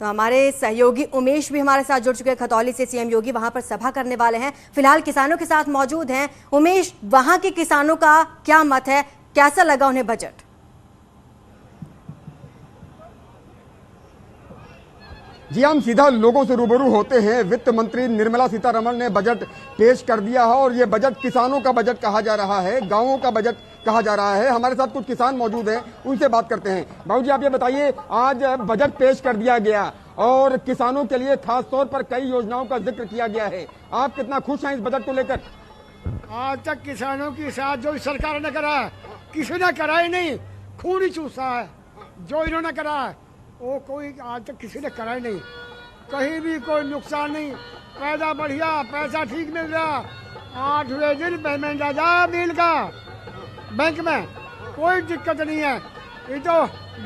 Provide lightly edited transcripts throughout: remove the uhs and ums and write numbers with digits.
तो हमारे सहयोगी उमेश भी हमारे साथ जुड़ चुके हैं खतौली से। सीएम योगी वहां पर सभा करने वाले हैं, फिलहाल किसानों के साथ मौजूद हैं। उमेश, वहां के किसानों का क्या मत है, कैसा लगा उन्हें बजट? जी, हम सीधा लोगों से रूबरू होते हैं। वित्त मंत्री निर्मला सीतारमण ने बजट पेश कर दिया है और ये बजट किसानों का बजट कहा जा रहा है, गांवों का बजट कहा जा रहा है। हमारे साथ कुछ किसान मौजूद हैं, उनसे बात करते हैं। बाबू जी, आप ये बताइए, आज बजट पेश कर दिया गया और किसानों के लिए खास तौर पर कई योजनाओं का जिक्र किया गया है। आप कितना खुश हैं इस बजट को लेकर? आज तक किसानों के साथ जो सरकार ने करा, किसी ने करा ही नहीं। खून ही चूसा है जो इन्होंने करा है, वो कोई आज तक किसी ने करा ही नहीं। कहीं भी कोई नुकसान नहीं, पैदा बढ़िया, पैसा ठीक मिल रहा। 8वें दिन पेमेंट आ जा बिल का बैंक में, कोई दिक्कत नहीं है। ये तो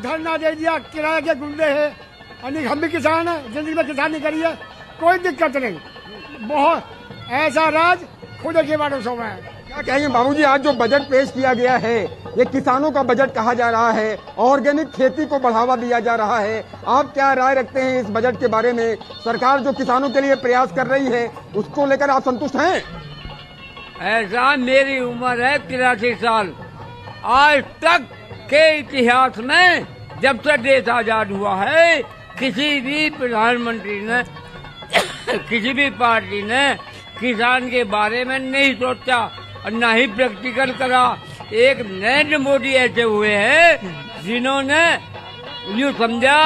धरना दे दिया, किराए के गुंडे है। यानी हम भी किसान हैं, जिंदगी में किसानी करी है, कोई दिक्कत नहीं। बहुत ऐसा राज खुद के बारे में सो रहा है। क्या कहेंगे बाबूजी, आज जो बजट पेश किया गया है ये किसानों का बजट कहा जा रहा है, ऑर्गेनिक खेती को बढ़ावा दिया जा रहा है। आप क्या राय रखते हैं इस बजट के बारे में? सरकार जो किसानों के लिए प्रयास कर रही है उसको लेकर आप संतुष्ट हैं? ऐसा मेरी उम्र है 83 साल, आज तक के इतिहास में जब से देश आजाद हुआ है किसी भी प्रधानमंत्री ने किसी भी पार्टी ने किसान के बारे में नहीं सोचा और न ही प्रैक्टिकल करा। एक नरेंद्र मोदी ऐसे हुए हैं जिन्होंने यूँ समझा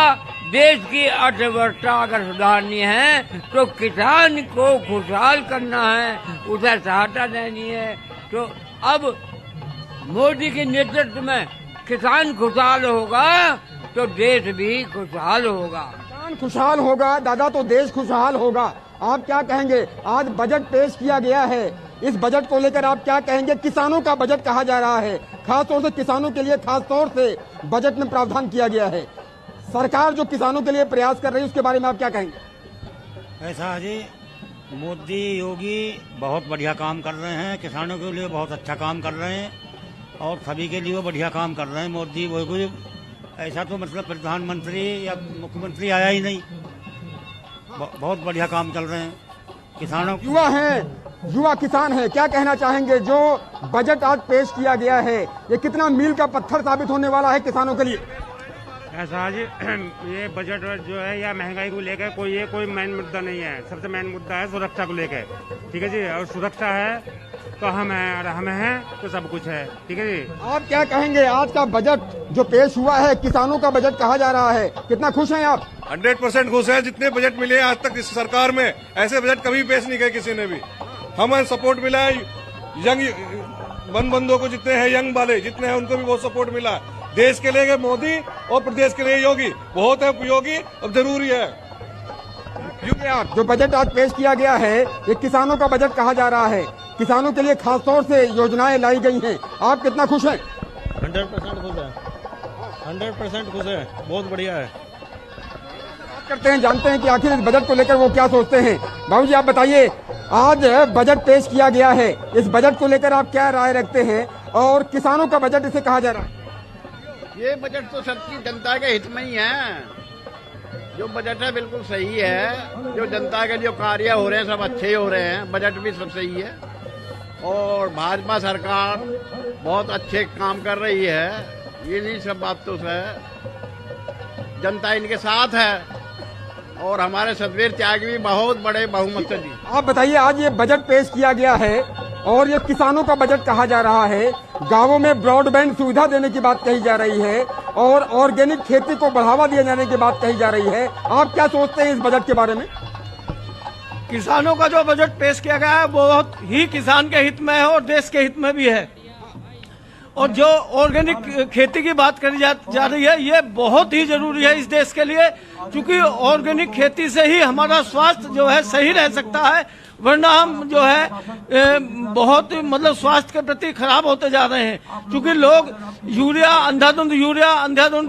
देश की अर्थव्यवस्था अगर सुधारनी है तो किसान को खुशहाल करना है, उसे सहायता देनी है। तो अब मोदी के नेतृत्व में किसान खुशहाल होगा तो देश भी खुशहाल होगा। किसान खुशहाल होगा दादा तो देश खुशहाल होगा। आप क्या कहेंगे? आज बजट पेश किया गया है, इस बजट को लेकर आप क्या कहेंगे? किसानों का बजट कहा जा रहा है, खास तौर से किसानों के लिए खास तौर से बजट में प्रावधान किया गया है। सरकार जो किसानों के लिए प्रयास कर रही है उसके बारे में आप क्या कहेंगे? ऐसा है जी, मोदी योगी बहुत बढ़िया काम कर रहे हैं, किसानों के लिए बहुत अच्छा काम कर रहे हैं और सभी के लिए वो बढ़िया काम कर रहे हैं। मोदी योगी ऐसा तो मतलब प्रधानमंत्री या मुख्यमंत्री आया ही नहीं, बहुत बढ़िया काम चल रहे हैं किसानों। युवा हैं, युवा किसान हैं, क्या कहना चाहेंगे? जो बजट आज पेश किया गया है ये कितना मील का पत्थर साबित होने वाला है किसानों के लिए? ऐसा जी, ये बजट जो है या महंगाई को लेकर कोई मेन मुद्दा नहीं है। सबसे मेन मुद्दा है सुरक्षा को लेकर, ठीक है जी। और सुरक्षा है तो हम हैं और हम हैं तो सब कुछ है, ठीक है जी। आप क्या कहेंगे? आज का बजट जो पेश हुआ है किसानों का बजट कहा जा रहा है, कितना खुश हैं आप? 100% खुश हैं। जितने बजट मिले आज तक इस सरकार में ऐसे बजट कभी पेश नहीं किए किसी ने भी। हमें सपोर्ट मिला है, यंग वन बंधुओं को जितने हैं, यंग वाले जितने हैं उनको भी बहुत सपोर्ट मिला है। देश के लिए मोदी और प्रदेश के लिए योगी बहुत है उपयोगी और जरूरी है। जो बजट आज पेश किया गया है ये किसानों का बजट कहा जा रहा है, किसानों के लिए खास तौर से योजनाएं लाई गई हैं। आप कितना खुश हैं? 100% खुश है, 100% खुश है, बहुत बढ़िया है। बात करते हैं, जानते हैं कि आखिर इस बजट को लेकर वो क्या सोचते हैं। बाबूजी, आप बताइए, आज बजट पेश किया गया है, इस बजट को लेकर आप क्या राय रखते हैं और किसानों का बजट इसे कहा जा रहा है? ये बजट तो सबकी जनता के हित में ही है। जो बजट है बिल्कुल सही है, जो जनता के लिए कार्य हो रहे हैं सब अच्छे हो रहे हैं, बजट भी सब सही है और भाजपा सरकार बहुत अच्छे काम कर रही है। ये नहीं सब बात तो है, जनता इनके साथ है और हमारे सतवीर त्यागी भी बहुत बड़े बहुमत से जी। आप बताइए, आज ये बजट पेश किया गया है और ये किसानों का बजट कहा जा रहा है, गांवों में ब्रॉडबैंड सुविधा देने की बात कही जा रही है और ऑर्गेनिक खेती को बढ़ावा दिए जाने की बात कही जा रही है। आप क्या सोचते हैं इस बजट के बारे में? किसानों का जो बजट पेश किया गया है बहुत ही किसान के हित में है और देश के हित में भी है। और जो ऑर्गेनिक खेती की बात करी जा रही है ये बहुत ही जरूरी है इस देश के लिए, क्योंकि ऑर्गेनिक खेती से ही हमारा स्वास्थ्य जो है सही रह सकता है, वरना हम जो है बहुत मतलब स्वास्थ्य के प्रति खराब होते जा रहे हैं। क्योंकि लोग यूरिया, अंधाधुंध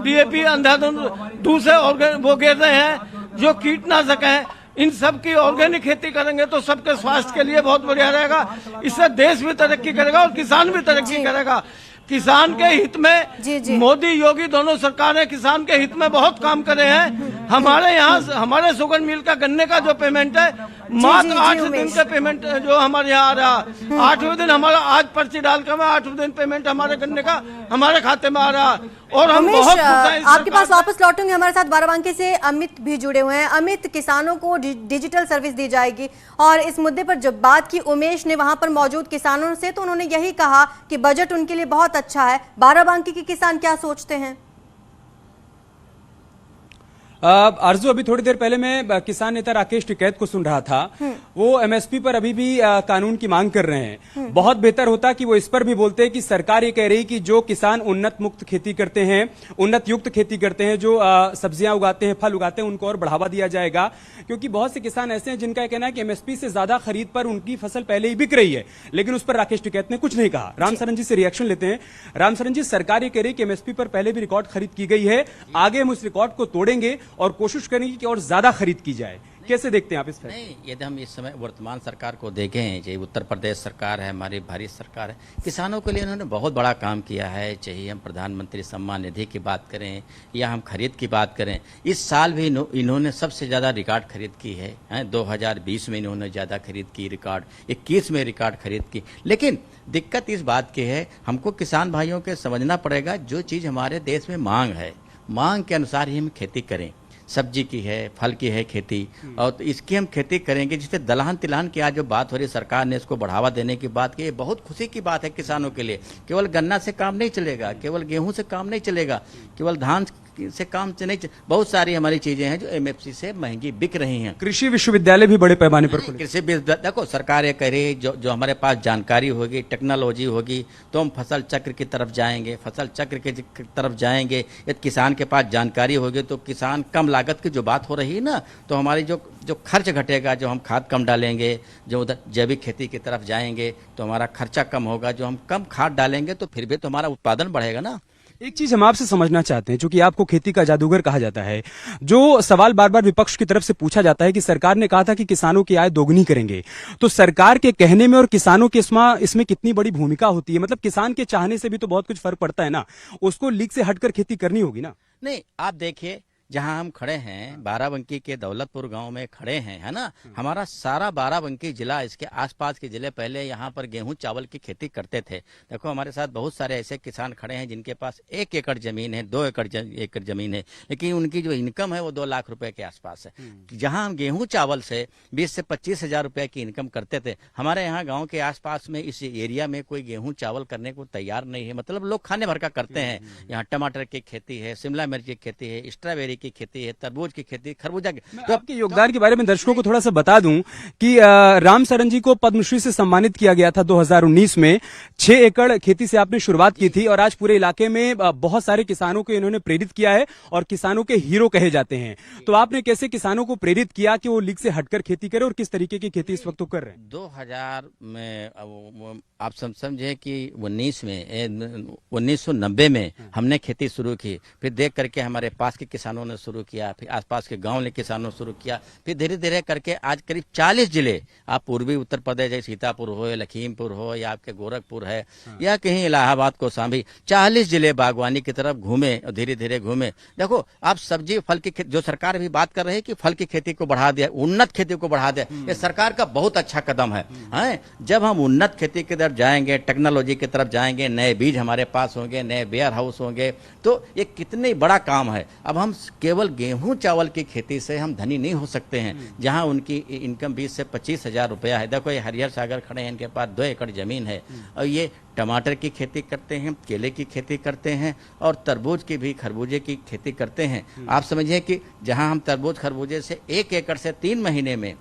DAP, अंधाधुंध दूसरे वो गिर रहे हैं जो कीटनाशक हैं। इन सब की ऑर्गेनिक खेती करेंगे तो सबके स्वास्थ्य के लिए बहुत बढ़िया रहेगा। इससे देश भी तरक्की करेगा और किसान भी तरक्की करेगा। किसान के हित में जी, जी। मोदी योगी दोनों सरकारें किसान के हित में बहुत काम करे हैं। हमारे यहाँ हमारे शुगर मिल का गन्ने का जो पेमेंट है मात्र 8 दिन उमेश। का पेमेंट जो हमारे यहाँ आ रहा, 8वें दिन हमारा आज पर्ची डालकर में 8वें दिन पेमेंट हमारे गन्ने का हमारे खाते में आ रहा और हम उमेश, बहुत खुश हैं इस आपके पास सरकार वापस लौटूंगे। हमारे साथ बाराबंकी से अमित भी जुड़े हुए हैं। अमित, किसानों को डिजिटल सर्विस दी जाएगी और इस मुद्दे पर जब बात की उमेश ने वहां पर मौजूद किसानों से, तो उन्होंने यही कहा कि बजट उनके लिए बहुत अच्छा है। बाराबंकी के किसान क्या सोचते हैं? आरजू, अभी थोड़ी देर पहले मैं किसान नेता राकेश टिकैत को सुन रहा था। वो एमएसपी पर अभी भी कानून की मांग कर रहे हैं। बहुत बेहतर होता कि वो इस पर भी बोलते हैं कि सरकार ये कह रही कि जो किसान उन्नत मुक्त खेती करते हैं, उन्नत युक्त खेती करते हैं, जो सब्जियां उगाते हैं, फल उगाते हैं, उनको और बढ़ावा दिया जाएगा। क्योंकि बहुत से किसान ऐसे हैं जिनका कहना है कि एमएसपी से ज्यादा खरीद पर उनकी फसल पहले ही बिक रही है, लेकिन उस पर राकेश टिकैत ने कुछ नहीं कहा। रामसरन जी से रिएक्शन लेते हैं। रामसरन जी, सरकार ये कह रही है कि एमएसपी पर पहले भी रिकॉर्ड खरीद की गई है, आगे हम उस रिकॉर्ड को तोड़ेंगे और कोशिश करेंगे कि और ज्यादा खरीद की जाए। कैसे देखते हैं आप इस फैसले? नहीं, यदि हम इस समय वर्तमान सरकार को देखें, चाहे उत्तर प्रदेश सरकार है, हमारी भारत सरकार है, किसानों के लिए इन्होंने बहुत बड़ा काम किया है। चाहे हम प्रधानमंत्री सम्मान निधि की बात करें या हम खरीद की बात करें, इस साल भी इन्होंने सबसे ज़्यादा रिकॉर्ड खरीद की है। 2020 में इन्होंने ज़्यादा खरीद की रिकॉर्ड, 21 में रिकॉर्ड खरीद की। लेकिन दिक्कत इस बात की है, हमको किसान भाइयों के समझना पड़ेगा, जो चीज़ हमारे देश में मांग है, मांग के अनुसार ही हम खेती करें। सब्जी की है, फल की है खेती, और तो इसकी हम खेती करेंगे। जिससे दलहन तिलहन की आज जो बात हो रही, सरकार ने इसको बढ़ावा देने की बात की, ये बहुत खुशी की बात है किसानों के लिए। केवल गन्ना से काम नहीं चलेगा, केवल गेहूं से काम नहीं चलेगा, केवल धान से काम से नहीं बहुत सारी हमारी चीजें हैं जो एमएसपी से महंगी बिक रही हैं। कृषि विश्वविद्यालय भी बड़े पैमाने पर खुले। कृषि देखो, सरकार ये कह रही है जो हमारे पास जानकारी होगी, टेक्नोलॉजी होगी, तो हम फसल चक्र की तरफ जाएंगे। फसल चक्र की तरफ जाएंगे, यदि किसान के पास जानकारी होगी तो किसान कम लागत की जो बात हो रही है ना, तो हमारी जो खर्च घटेगा, जो हम खाद कम डालेंगे, जो उधर जैविक खेती की तरफ जाएंगे तो हमारा खर्चा कम होगा। जो हम कम खाद डालेंगे तो फिर भी तो हमारा उत्पादन बढ़ेगा ना। एक चीज हम आपसे समझना चाहते हैं, क्योंकि आपको खेती का जादूगर कहा जाता है। जो सवाल बार बार विपक्ष की तरफ से पूछा जाता है कि सरकार ने कहा था कि किसानों की आय दोगुनी करेंगे, तो सरकार के कहने में और किसानों के इसमें कितनी बड़ी भूमिका होती है? मतलब किसान के चाहने से भी तो बहुत कुछ फर्क पड़ता है ना, उसको लीग से हटकर खेती करनी होगी ना। नहीं, आप देखिए, जहां हम खड़े हैं, बाराबंकी के दौलतपुर गांव में खड़े हैं, है ना। हमारा सारा बाराबंकी जिला, इसके आसपास के जिले पहले यहां पर गेहूं चावल की खेती करते थे। देखो, हमारे साथ बहुत सारे ऐसे किसान खड़े हैं जिनके पास 1 एकड़ जमीन है, 2 एकड़ जमीन है, लेकिन उनकी जो इनकम है वो 2 लाख रुपए के आसपास है। जहां हम गेहूं चावल से 20 से 25 हजार रुपए की इनकम करते थे, हमारे यहाँ गाँव के आसपास में इस एरिया में कोई गेहूं चावल करने को तैयार नहीं है। मतलब लोग खाने भर का करते हैं। यहाँ टमाटर की खेती है, शिमला मिर्च की खेती है, स्ट्रॉबेरी की खेती है, तरबूज की खेती, खरबूजा की। तो आपके योगदान के बारे में दर्शकों को थोड़ा सा बता दूं कि रामसरन जी को पद्मश्री से सम्मानित किया गया था 2019 में। 6 एकड़ खेती से आपने शुरुआत की थी और आज पूरे इलाके में बहुत सारे किसानों को इन्होंने प्रेरित किया है और किसानों के हीरो कहे जाते हैं। तो आपने कैसे किसानों को प्रेरित किया कि वो लीग से हटकर खेती करे और किस तरीके की खेती इस वक्त कर रहे हैं? 2000 में आप समझे कि 1990 में हमने खेती शुरू की, फिर देख करके हमारे पास के किसानों ने शुरू किया, फिर आसपास के गांव ने किसानों शुरू किया, फिर धीरे धीरे करके आज करीब 40 जिले, आप पूर्वी उत्तर प्रदेश जैसे सीतापुर हो या लखीमपुर हो या आपके गोरखपुर है या कहीं इलाहाबाद कौशाम्बी, 40 जिले बागवानी की तरफ घूमे और धीरे धीरे घूमे। देखो, आप सब्जी फल की जो सरकार भी बात कर रही है कि फल की खेती को बढ़ा दिया, उन्नत खेती को बढ़ा दिया, ये सरकार का बहुत अच्छा कदम है। जब हम उन्नत खेती की तरफ जाएंगे, टेक्नोलॉजी की तरफ जाएंगे, नए बीज हमारे पास होंगे, नए वेयर हाउस होंगे, तो ये कितने बड़ा काम है। अब हम केवल गेहूं चावल की खेती से हम धनी नहीं हो सकते हैं, जहां उनकी इनकम 20 से 25 हजार रुपया है। देखो, ये हरिहर सागर खड़े हैं, इनके पास 2 एकड़ जमीन है और ये टमाटर की खेती करते हैं, केले की खेती करते हैं और तरबूज की भी, खरबूजे की खेती करते हैं। आप समझिए कि जहां हम तरबूज खरबूजे से 1 एकड़ से 3 महीने में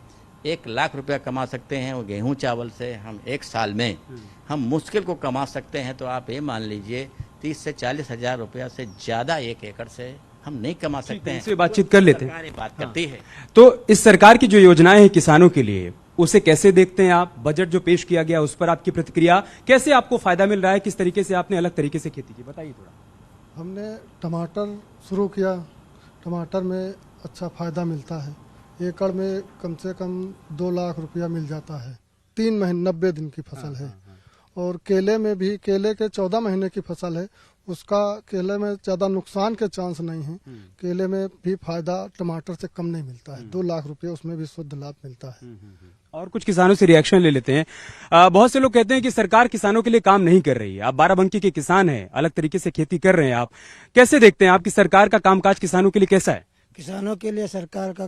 1 लाख रुपया कमा सकते हैं, वो गेहूं चावल से हम 1 साल में हम मुश्किल को कमा सकते हैं। तो आप ये मान लीजिए 30 से 40 हजार रुपया से ज्यादा 1 एकड़ से हम नहीं कमा सकते हैं। इससे बातचीत कर लेते हैं। बात करती है। तो इस सरकार की जो योजनाएं हैं किसानों के लिए, उसे कैसे देखते हैं आप? बजट जो पेश किया गया उस पर आपकी प्रतिक्रिया, कैसे आपको फायदा मिल रहा है, किस तरीके से आपने अलग तरीके से खेती की, बताइए थोड़ा। हमने टमाटर शुरू किया, टमाटर में अच्छा फायदा मिलता है। एकड़ में कम से कम 2 लाख रुपया मिल जाता है। 3 महीने 90 दिन की फसल है और केले में भी, केले के 14 महीने की फसल है, उसका केले में ज्यादा नुकसान के चांस नहीं है। केले में भी फायदा टमाटर से कम नहीं मिलता है। 2 लाख रुपए उसमें भी शुद्ध लाभ मिलता है। और कुछ किसानों से रिएक्शन ले लेते हैं। बहुत से लोग कहते हैं कि सरकार किसानों के लिए काम नहीं कर रही है। आप बाराबंकी के किसान हैं, अलग तरीके से खेती कर रहे हैं, आप कैसे देखते हैं? आपकी सरकार का कामकाज किसानों के लिए कैसा है? किसानों के लिए सरकार का